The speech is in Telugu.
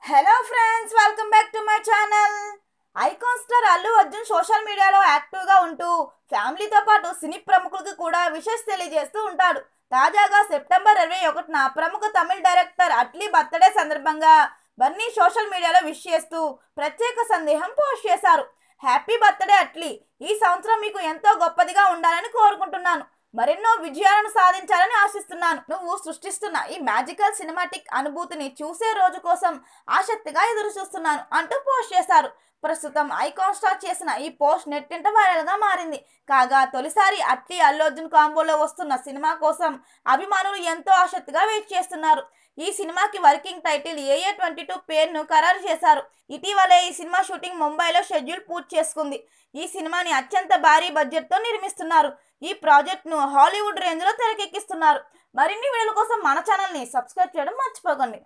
Hello friends, welcome back to my channel. Icon star Allu Arjun social మీడియాలో యాక్టివ్గా ఉంటూ ఫ్యామిలీతో పాటు సినీ ప్రముఖులకు కూడా విషెస్ తెలియజేస్తూ ఉంటాడు. తాజాగా సెప్టెంబర్ 21న ప్రముఖ తమిళ డైరెక్టర్ అట్లీ బర్త్డే సందర్భంగా బన్నీ సోషల్ మీడియాలో విష్ చేస్తూ ప్రత్యేక సందేశం పోస్ట్ చేశారు. హ్యాపీ బర్త్డే అట్లీ, ఈ సంవత్సరం మీకు ఎంతో గొప్పదిగా ఉండాలని కోరుకుంటున్నాను. మరెన్నో విజయాలను సాధించాలని ఆశిస్తున్నాను. నువ్వు సృష్టిస్తున్న ఈ మ్యాజికల్ సినిమాటిక్ అనుభూతిని చూసే రోజు కోసం ఆసక్తిగా ఎదురు చూస్తున్నాను అంటూ పోస్ట్ చేశారు. ప్రస్తుతం ఐకాన్ స్టార్ చేసిన ఈ పోస్ట్ నెట్టింట వైరల్ గా మారింది. కాగా తొలిసారి అట్లీ అల్లు అర్జున్ కాంబోలో వస్తున్న సినిమా కోసం అభిమానులు ఎంతో ఆసక్తిగా వెయిట్ చేస్తున్నారు. ఈ సినిమాకి వర్కింగ్ టైటిల్ AA22 పేరును ఖరారు చేశారు. ఇటీవలే ఈ సినిమా షూటింగ్ ముంబైలో షెడ్యూల్ పూర్తి చేసుకుంది. ఈ సినిమాని అత్యంత భారీ బడ్జెట్తో నిర్మిస్తున్నారు. ఈ ప్రాజెక్ట్ను హాలీవుడ్ రేంజ్లో తెరకెక్కిస్తున్నారు. మరిన్ని వీడియోల కోసం మన ఛానల్ని సబ్స్క్రైబ్ చేయడం మర్చిపోకండి.